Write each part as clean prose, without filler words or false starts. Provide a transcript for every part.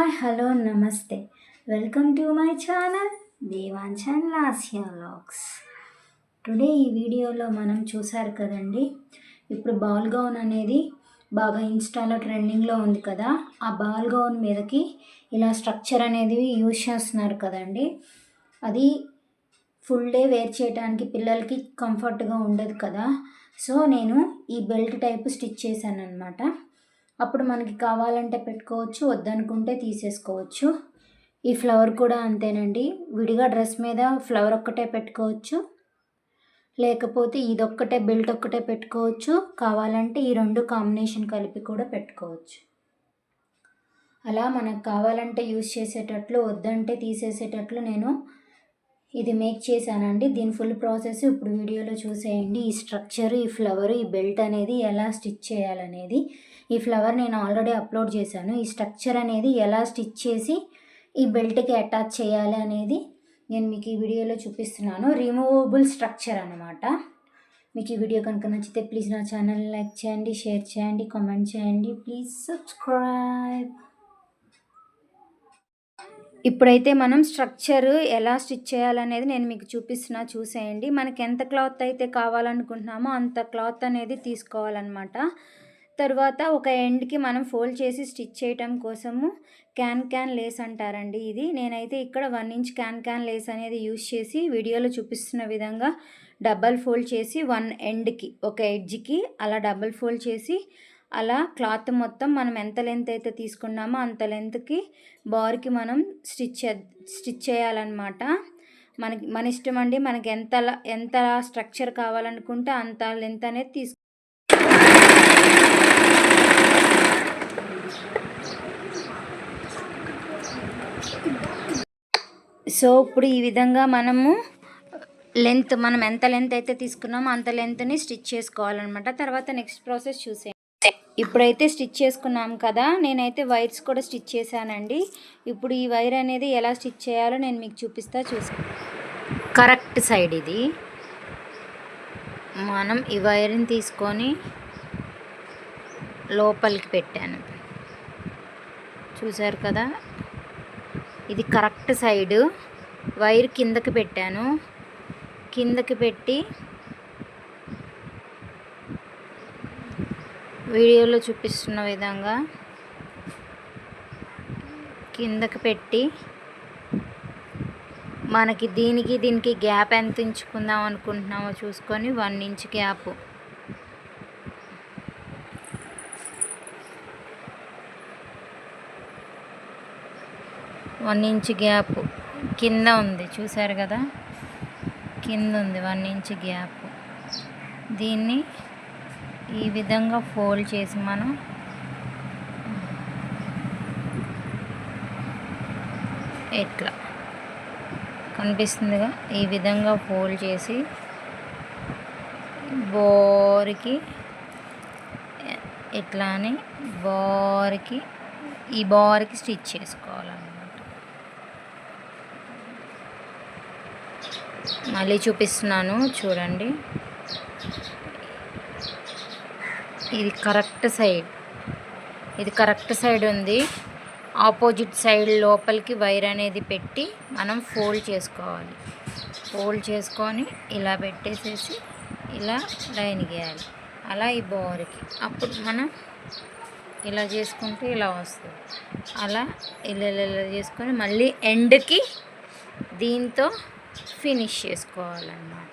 Hi hello నమస్తే welcome to my channel Devanchan Lasya vlogs. Today ఈ వీడియోలో మనం చూసారు కదండి, ఇప్పుడు బాల్ గౌన్ అనేది బాగా ఇన్స్టాలో ట్రెండింగ్లో ఉంది కదా. ఆ బాల్ గౌన్ మీదకి ఇలా స్ట్రక్చర్ అనేది యూజ్ చేస్తున్నారు కదండి. అది ఫుల్ డే వేర్ చేయడానికి పిల్లలకి కంఫర్ట్గా ఉండదు కదా. సో నేను ఈ బెల్ట్ టైపు స్టిచ్ చేశాను అనమాట. అప్పుడు మనకి కావాలంటే పెట్టుకోవచ్చు, వద్దనుకుంటే తీసేసుకోవచ్చు. ఈ ఫ్లవర్ కూడా అంతేనండి, విడిగా డ్రెస్ మీద ఫ్లవర్ ఒక్కటే పెట్టుకోవచ్చు, లేకపోతే ఇదొక్కటే బెల్ట్ ఒక్కటే పెట్టుకోవచ్చు, కావాలంటే ఈ రెండు కాంబినేషన్ కలిపి కూడా పెట్టుకోవచ్చు. అలా మనకు కావాలంటే యూజ్ చేసేటట్లు, వద్దంటే తీసేసేటట్లు నేను ఇది మేక్ చేశానండి. దీని ఫుల్ ప్రాసెస్ ఇప్పుడు వీడియోలో చూసేయండి. ఈ స్ట్రక్చర్, ఈ ఫ్లవర్, ఈ బెల్ట్ అనేది ఎలా స్టిచ్ చేయాలనేది. ఈ ఫ్లవర్ నేను ఆల్రెడీ అప్లోడ్ చేశాను. ఈ స్ట్రక్చర్ అనేది ఎలా స్టిచ్ చేసి ఈ బెల్ట్కి అటాచ్ చేయాలి అనేది నేను మీకు ఈ వీడియోలో చూపిస్తున్నాను. రిమూవబుల్ స్ట్రక్చర్ అన్నమాట. మీకు ఈ వీడియో కనుక నచ్చితే ప్లీజ్ నా ఛానల్ని లైక్ చేయండి, షేర్ చేయండి, కామెంట్ చేయండి, ప్లీజ్ సబ్స్క్రైబ్. ఇప్పుడైతే మనం స్ట్రక్చర్ ఎలా స్టిచ్ చేయాలనేది నేను మీకు చూపిస్తున్నా, చూసేయండి. మనకి ఎంత క్లాత్ అయితే కావాలనుకుంటున్నామో అంత క్లాత్ అనేది తీసుకోవాలన్నమాట. తర్వాత ఒక ఎండ్కి మనం ఫోల్డ్ చేసి స్టిచ్ చేయటం కోసము క్యాన్ లేస్ అంటారండి ఇది. నేనైతే ఇక్కడ 1 ఇంచ్ క్యాన్ లేస్ అనేది యూజ్ చేసి వీడియోలో చూపిస్తున్న విధంగా డబల్ ఫోల్డ్ చేసి 1 ఎండ్కి, ఒక ఎడ్జ్కి అలా డబల్ ఫోల్డ్ చేసి అలా క్లాత్ మొత్తం మనం ఎంత లెంత్ అయితే తీసుకున్నామో అంత లెంత్కి బార్కి మనం స్టిచ్ చేయాలన్నమాట. మన ఇష్టం అండి, మనకి ఎంత స్ట్రక్చర్ కావాలనుకుంటే అంత లెంత్ అనేది సో ఇప్పుడు ఈ విధంగా మనము మనం ఎంత లెంత్ అయితే తీసుకున్నామో అంత లెంత్ని స్టిచ్ చేసుకోవాలన్నమాట. తర్వాత నెక్స్ట్ ప్రాసెస్ చూసేయండి. ఇప్పుడైతే స్టిచ్ చేసుకున్నాం కదా, నేనైతే వైర్స్ కూడా స్టిచ్ చేశానండి. ఇప్పుడు ఈ వైర్ అనేది ఎలా స్టిచ్ చేయాలో నేను మీకు చూపిస్తా, కరెక్ట్ సైడ్ ఇది. మనం ఈ వైర్ని తీసుకొని లోపలికి పెట్టాను, చూసారు కదా. ఇది కరెక్ట్ సైడు. వైర్ కిందకి పెట్టాను, కిందకి పెట్టి వీడియోలో చూపిస్తున్న విధంగా కిందకి పెట్టి మనకి దీనికి గ్యాప్ ఎంత ఉంచుకుందాం అనుకుంటున్నామో చూసుకొని 1 ఇంచ్ గ్యాప్, కింద ఉంది, చూసారు కదా, కింద ఉంది 1 ఇంచ్ గ్యాప్. దీన్ని ఈ విధంగా ఫోల్డ్ చేసి మనం ఇట్లా కనిపిస్తుందిగా, ఈ విధంగా ఫోల్డ్ చేసి బోర్కి ఇట్లా అని ఈ బార్కి స్టిచ్ చేసుకోవాలన్నమాట. మళ్ళీ చూపిస్తున్నాను చూడండి. ఇది కరెక్ట్ సైడ్ ఉంది. ఆపోజిట్ సైడ్ లోపలికి వైర్ అనేది పెట్టి మనం ఫోల్డ్ చేసుకోవాలి. ఫోల్డ్ చేసుకొని ఇలా పెట్టేసేసి ఇలా లైన్ గీయాలి, అలా ఈ బోర్కి. అప్పుడు మనం ఇలా చేసుకుంటే ఇలా వస్తుంది. అలా ఇలా చేసుకొని మళ్ళీ ఎండ్కి దీంతో ఫినిష్ చేసుకోవాలన్నమాట.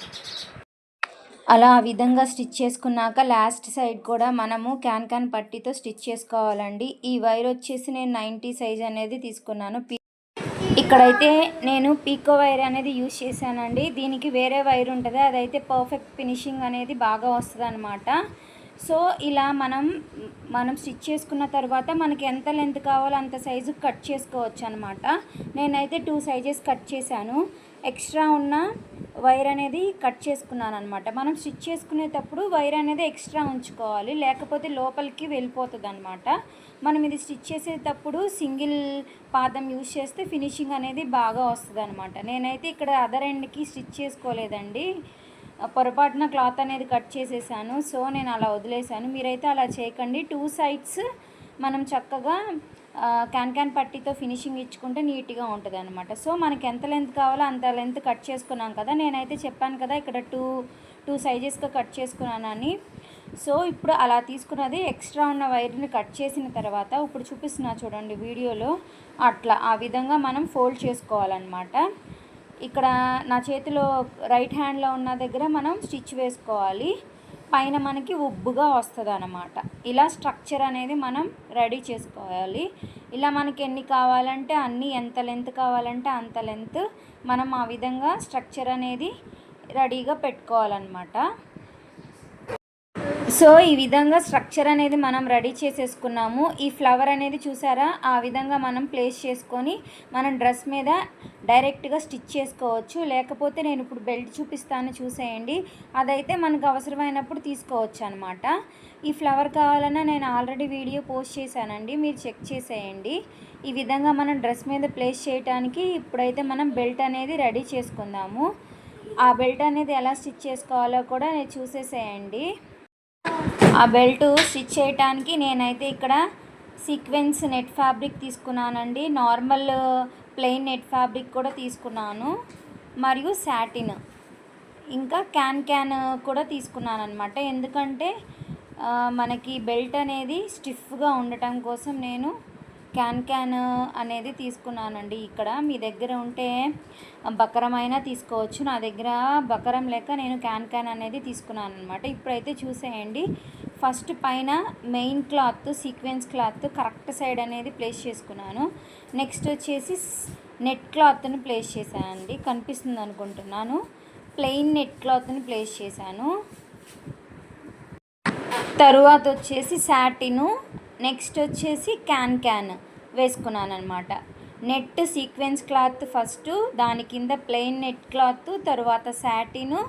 అలా ఆ విధంగా స్టిచ్ చేసుకున్నాక లాస్ట్ సైడ్ కూడా మనము క్యాన్ పట్టీతో స్టిచ్ చేసుకోవాలండి. ఈ వైర్ వచ్చేసి నేను 90 సైజ్ అనేది తీసుకున్నాను. ఇక్కడైతే నేను పీకో వైర్ అనేది యూజ్ చేశానండి. దీనికి వేరే వైర్ ఉంటుంది, అదైతే పర్ఫెక్ట్ ఫినిషింగ్ అనేది బాగా వస్తుంది అనమాట. సో ఇలా మనం స్టిచ్ చేసుకున్న తర్వాత మనకి ఎంత లెంత్ కావాలో అంత సైజు కట్ చేసుకోవచ్చు అనమాట. నేనైతే 2 సైజెస్ కట్ చేశాను. ఎక్స్ట్రా ఉన్న వైర్ అనేది కట్ చేసుకున్నాను అనమాట. మనం స్టిచ్ చేసుకునేటప్పుడు వైర్ అనేది ఎక్స్ట్రా ఉంచుకోవాలి, లేకపోతే లోపలికి వెళ్ళిపోతుంది అనమాట. మనం ఇది స్టిచ్ చేసేటప్పుడు సింగిల్ పాదం యూజ్ చేస్తే ఫినిషింగ్ అనేది బాగా వస్తుంది అనమాట. నేనైతే ఇక్కడ అదర్ ఎండ్కి స్టిచ్ చేసుకోలేదండి, పొరపాటున క్లాత్ అనేది కట్ చేసేసాను. సో నేను అలా వదిలేసాను. మీరైతే అలా చేయకండి. 2 సైడ్స్ మనం చక్కగా క్యాన్ పట్టీతో ఫినిషింగ్ ఇచ్చుకుంటే నీట్గా ఉంటుంది అనమాట. సో మనకి ఎంత లెంత్ కావాలో అంత లెంత్ కట్ చేసుకున్నాం కదా. నేనైతే చెప్పాను కదా ఇక్కడ టూ సైజెస్గా కట్ చేసుకున్నానని. సో ఇప్పుడు అలా తీసుకున్నది ఎక్స్ట్రా ఉన్న వైర్ని కట్ చేసిన తర్వాత ఇప్పుడు చూపిస్తున్నా చూడండి వీడియోలో, అట్లా ఆ విధంగా మనం ఫోల్డ్ చేసుకోవాలన్నమాట. ఇక్కడ నా చేతిలో రైట్ హ్యాండ్లో ఉన్న దగ్గర మనం స్టిచ్ వేసుకోవాలి. పైన మనకి ఉబ్బుగా వస్తుంది అన్నమాట. ఇలా స్ట్రక్చర్ అనేది మనం రెడీ చేసుకోవాలి. ఇలా మనకి ఎన్ని కావాలంటే అన్ని, ఎంత లెంత్ కావాలంటే అంత లెంత్ మనం ఆ విధంగా స్ట్రక్చర్ అనేది రెడీగా పెట్టుకోవాలన్నమాట. సో ఈ విధంగా స్ట్రక్చర్ అనేది మనం రెడీ చేసేసుకున్నాము. ఈ ఫ్లవర్ అనేది చూసారా, ఆ విధంగా మనం ప్లేస్ చేసుకొని మనం డ్రెస్ మీద డైరెక్ట్గా స్టిచ్ చేసుకోవచ్చు. లేకపోతే నేను ఇప్పుడు బెల్ట్ చూపిస్తాను చూసేయండి, అదైతే మనకు అవసరమైనప్పుడు తీసుకోవచ్చు అనమాట. ఈ ఫ్లవర్ కావాలన్నా నేను ఆల్రెడీ వీడియో పోస్ట్ చేశానండి, మీరు చెక్ చేసేయండి. ఈ విధంగా మనం డ్రెస్ మీద ప్లేస్ చేయడానికి ఇప్పుడైతే మనం బెల్ట్ అనేది రెడీ చేసుకుందాము. ఆ బెల్ట్ అనేది ఎలా స్టిచ్ చేసుకోవాలో కూడా నేను చూసేసేయండి. ఆ బెల్ట్ స్టిచ్ చేయడానికి నేనైతే ఇక్కడ సీక్వెన్స్ నెట్ ఫ్యాబ్రిక్ తీసుకున్నానండి. నార్మల్ ప్లెయిన్ నెట్ ఫ్యాబ్రిక్ కూడా తీసుకున్నాను, మరియు సాటిన్, ఇంకా క్యాన్ కూడా తీసుకున్నాను అనమాట. ఎందుకంటే మనకి బెల్ట్ అనేది స్టిఫ్గా ఉండటం కోసం నేను క్యాన్ అనేది తీసుకున్నానండి. ఇక్కడ మీ దగ్గర ఉంటే బకరం అయినా తీసుకోవచ్చు. నా దగ్గర బకరం లేక నేను క్యాన్ అనేది తీసుకున్నాను అనమాట. ఇప్పుడైతే చూసేయండి, ఫస్ట్ పైన main cloth sequence cloth correct side అనేది ప్లేస్ చేసుకున్నాను. నెక్స్ట్ వచ్చేసి నెట్ క్లాత్ని ప్లేస్ చేశానండి, కనిపిస్తుంది అనుకుంటున్నాను. ప్లెయిన్ నెట్ క్లాత్ని ప్లేస్ చేశాను. తరువాత వచ్చేసి సాటిను, నెక్స్ట్ వచ్చేసి క్యాన్ వేసుకున్నాను అనమాట. నెట్ సీక్వెన్స్ క్లాత్ ఫస్ట్, దాని కింద ప్లెయిన్ నెట్ క్లాత్, తరువాత సాటిను,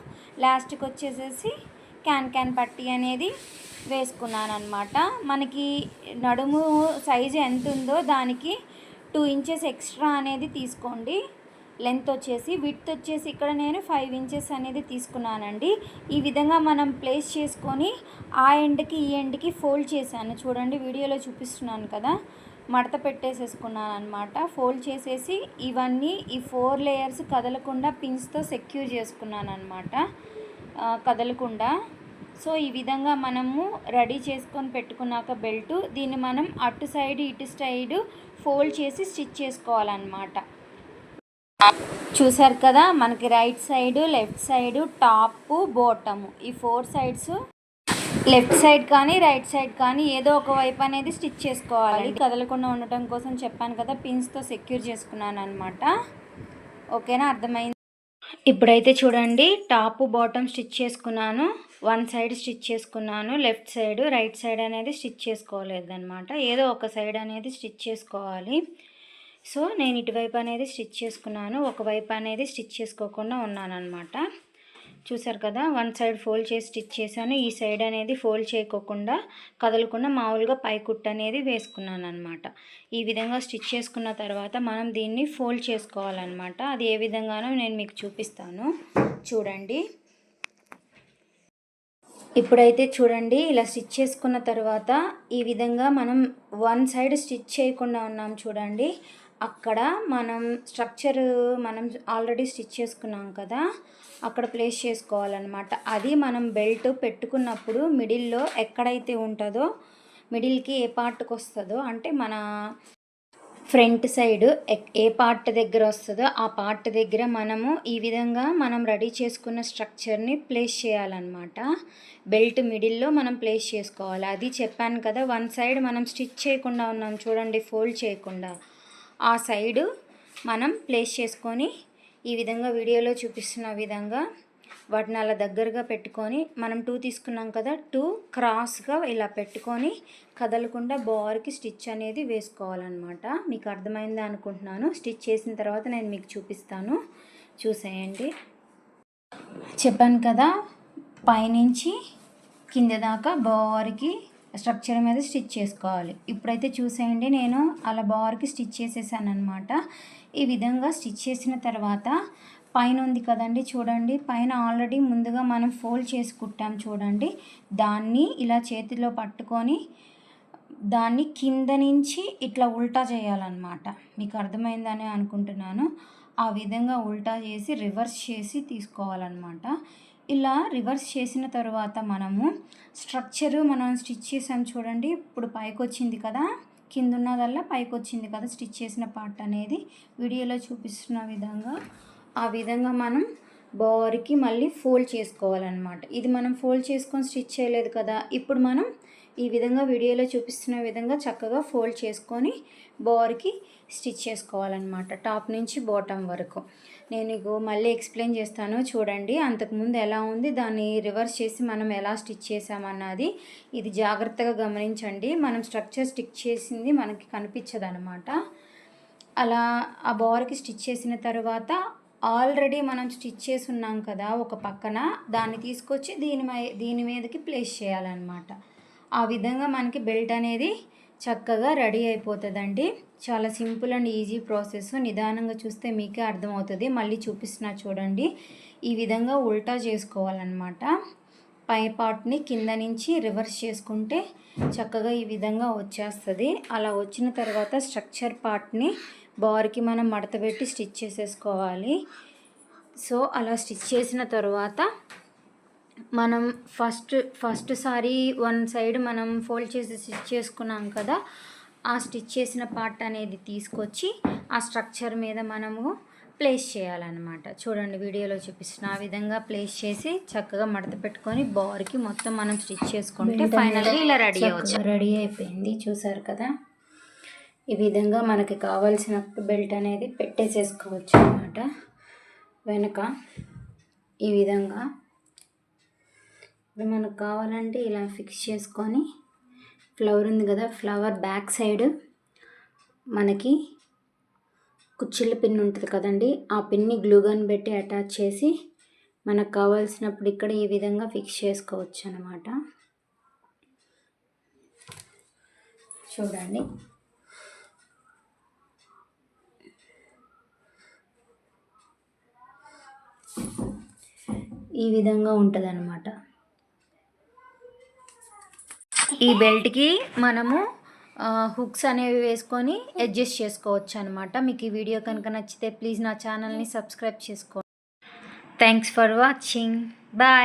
లాస్ట్కి వచ్చేసేసి క్యాన్ పట్టీ అనేది వేసుకున్నాను అనమాట. మనకి నడుము సైజు ఎంత ఉందో దానికి 2 ఇంచెస్ ఎక్స్ట్రా అనేది తీసుకోండి. లెంత్ వచ్చేసి, విడ్త్ వచ్చేసి ఇక్కడ నేను 5 ఇంచెస్ అనేది తీసుకున్నానండి. ఈ విధంగా మనం ప్లేస్ చేసుకొని ఆ ఎండ్కి ఈ ఎండ్కి ఫోల్డ్ చేశాను చూడండి, వీడియోలో చూపిస్తున్నాను కదా. మడత పెట్టేసేసుకున్నాను అనమాట. ఫోల్డ్ చేసేసి ఇవన్నీ ఈ 4 లేయర్స్ కదలకుండా పిన్స్తో సెక్యూర్ చేసుకున్నాను అనమాట, కదలకుండా. సో ఈ విధంగా మనము రెడీ చేసుకొని పెట్టుకున్నాక బెల్ట్, దీన్ని మనం అటు సైడ్ ఇటు సైడ్ ఫోల్డ్ చేసి స్టిచ్ చేసుకోవాలన్నమాట. చూసారు కదా, మనకి right side, left side, top, bottom, ఈ 4 సైడ్స్ లెఫ్ట్ సైడ్ కానీ రైట్ సైడ్ కానీ ఏదో ఒక వైపు అనేది స్టిచ్ చేసుకోవాలి. కదలకుండా ఉండటం కోసం చెప్పాను కదా, పిన్స్తో సెక్యూర్ చేసుకున్నాను అనమాట. ఓకేనా, అర్థమైంది. ఇప్పుడైతే చూడండి, టాప్ బాటమ్ స్టిచ్ చేసుకున్నాను. 1 సైడ్ స్టిచ్ చేసుకున్నాను, లెఫ్ట్ సైడ్, రైట్ సైడ్ అనేది స్టిచ్ చేసుకోలేదన్నమాట. ఏదో ఒక సైడ్ అనేది స్టిచ్ చేసుకోవాలి. సో నేను ఇటువైపు అనేది స్టిచ్ చేసుకున్నాను, ఒకవైపు అనేది స్టిచ్ చేసుకోకుండా ఉన్నాను అనమాట. చూసారు కదా, 1 సైడ్ ఫోల్డ్ చేసి స్టిచ్ చేశాను. ఈ సైడ్ అనేది ఫోల్డ్ చేయకోకుండా కదలకుండా మామూలుగా పైకుట్టు అనేది వేసుకున్నాను అనమాట. ఈ విధంగా స్టిచ్ చేసుకున్న తర్వాత మనం దీన్ని ఫోల్డ్ చేసుకోవాలన్నమాట. అది ఏ విధంగానో నేను మీకు చూపిస్తాను చూడండి. ఇప్పుడైతే చూడండి, ఇలా స్టిచ్ చేసుకున్న తర్వాత ఈ విధంగా మనం 1 సైడ్ స్టిచ్ చేయకుండా ఉన్నాం చూడండి. అక్కడ మనం స్ట్రక్చర్ మనం ఆల్రెడీ స్టిచ్ చేసుకున్నాం కదా, అక్కడ ప్లేస్ చేసుకోవాలన్నమాట. అది మనం బెల్ట్ పెట్టుకున్నప్పుడు మిడిల్లో ఎక్కడైతే ఉంటుందో, మిడిల్కి ఏ పార్ట్కి వస్తుందో, అంటే మన ఫ్రంట్ సైడ్ ఏ పార్ట్ దగ్గర వస్తుందో ఆ పార్ట్ దగ్గర మనము ఈ విధంగా మనం రెడీ చేసుకున్న స్ట్రక్చర్ని ప్లేస్ చేయాలన్నమాట. బెల్ట్ మిడిల్లో మనం ప్లేస్ చేసుకోవాలి. అది చెప్పాను కదా, 1 సైడ్ మనం స్టిచ్ చేయకుండా ఉన్నాం చూడండి, ఫోల్డ్ చేయకుండా, ఆ సైడు మనం ప్లేస్ చేసుకొని ఈ విధంగా వీడియోలో చూపిస్తున్న విధంగా వాటిని అలా దగ్గరగా పెట్టుకొని, మనం 2 తీసుకున్నాం కదా, 2 క్రాస్గా ఇలా పెట్టుకొని కదలకుండా బార్కి స్టిచ్ అనేది వేసుకోవాలన్నమాట. మీకు అర్థమైందా అనుకుంటున్నాను. స్టిచ్ చేసిన తర్వాత నేను మీకు చూపిస్తాను, చూసేయండి. చెప్పాను కదా, పైనుంచి కింద దాకా బార్కి స్ట్రక్చర్ మీద స్టిచ్ చేసుకోవాలి. ఇప్పుడైతే చూసేయండి, నేను అలా బార్కి స్టిచ్ చేసేసాను అనమాట. ఈ విధంగా స్టిచ్ చేసిన తర్వాత పైన ఉంది కదండి చూడండి, పైన ఆల్రెడీ ముందుగా మనం ఫోల్డ్ చేసి కుట్టాం చూడండి, దాన్ని ఇలా చేతిలో పట్టుకొని దాన్ని కింద నుంచి ఇట్లా ఉల్టా చేయాలన్నమాట. మీకు అర్థమైందని అనుకుంటున్నాను. ఆ విధంగా ఉల్టా చేసి రివర్స్ చేసి తీసుకోవాలన్నమాట. ఇలా రివర్స్ చేసిన తర్వాత మనము మనం స్టిచ్ చేసాం చూడండి. ఇప్పుడు పైకొచ్చింది కదా, కింద ఉన్నదల్లా పైకొచ్చింది కదా స్టిచ్ చేసిన పార్ట్ అనేది. వీడియోలో చూపిస్తున్న విధంగా ఆ విధంగా మనం బార్కి మళ్ళీ ఫోల్డ్ చేసుకోవాలన్నమాట. ఇది మనం ఫోల్డ్ చేసుకొని స్టిచ్ చేయలేదు కదా, ఇప్పుడు మనం ఈ విధంగా వీడియోలో చూపిస్తున్న విధంగా చక్కగా ఫోల్డ్ చేసుకొని బార్కి స్టిచ్ చేసుకోవాలన్నమాట, టాప్ నుంచి బాటమ్ వరకు. నేను ఇగో మళ్ళీ ఎక్స్ప్లెయిన్ చేస్తాను చూడండి. అంతకుముందు ఎలా ఉంది, దాన్ని రివర్స్ చేసి మనం ఎలా స్టిచ్ చేసామన్నది ఇది జాగ్రత్తగా గమనించండి. మనం స్ట్రక్చర్ స్టిచ్ చేసింది మనకి కనిపించదు అనమాట. అలా ఆ బార్కి స్టిచ్ చేసిన తర్వాత ఆల్రెడీ మనం స్టిచ్ చేసి ఉన్నాం కదా ఒక పక్కన, దాన్ని తీసుకొచ్చి దీని మీదకి ప్లేస్ చేయాలన్నమాట. ఆ విధంగా మనకి బెల్ట్ అనేది చక్కగా రెడీ అయిపోతుందండి. చాలా సింపుల్ అండ్ ఈజీ ప్రాసెస్. నిదానంగా చూస్తే మీకే అర్థమవుతుంది. మళ్ళీ చూపిస్తున్నా చూడండి. ఈ విధంగా ఉల్టా చేసుకోవాలన్నమాట. పై పార్ట్ని కింద నుంచి రివర్స్ చేసుకుంటే చక్కగా ఈ విధంగా వచ్చేస్తుంది. అలా వచ్చిన తర్వాత స్ట్రక్చర్ పార్ట్ని బార్కి మనం మడతపెట్టి స్టిచ్ చేసేసుకోవాలి. సో అలా స్టిచ్ చేసిన తర్వాత మనం ఫస్ట్ సారి వన్ సైడ్ మనం ఫోల్డ్ చేసి స్టిచ్ చేసుకున్నాం కదా, ఆ స్టిచ్ చేసిన పార్ట్ అనేది తీసుకొచ్చి ఆ స్ట్రక్చర్ మీద మనము ప్లేస్ చేయాలన్నమాట. చూడండి వీడియోలో చూపిస్తున్న ఆ విధంగా ప్లేస్ చేసి చక్కగా మడత పెట్టుకొని బార్కి మొత్తం మనం స్టిచ్ చేసుకుంటే ఫైనల్గా ఇలా రెడీ అయిపోయింది. చూసారు కదా, ఈ విధంగా మనకి కావాల్సిన బెల్ట్ అనేది పెట్టేసేసుకోవచ్చు అన్నమాట. వెనక ఈ విధంగా ఇప్పుడు మనకు కావాలంటే ఇలా ఫిక్స్ చేసుకొని, ఫ్లవర్ ఉంది కదా, ఫ్లవర్ బ్యాక్ సైడ్ మనకి కుచ్చిళ్ళ పిన్ ఉంటుంది కదండి, ఆ పిన్ని గ్లూగన్ పెట్టి అటాచ్ చేసి మనకు కావాల్సినప్పుడు ఇక్కడ ఈ విధంగా ఫిక్స్ చేసుకోవచ్చు అన్నమాట. చూడండి ఈ విధంగా ఉంటుంది అన్నమాట. ఈ బెల్ట్కి మనము హుక్స్ అనేవి వేసుకొని అడ్జస్ట్ చేసుకోవచ్చు అనమాట. మీకు ఈ వీడియో కనుక నచ్చితే ప్లీజ్ నా ఛానల్ని సబ్స్క్రైబ్ చేసుకోండి. Thanks for watching. బాయ్.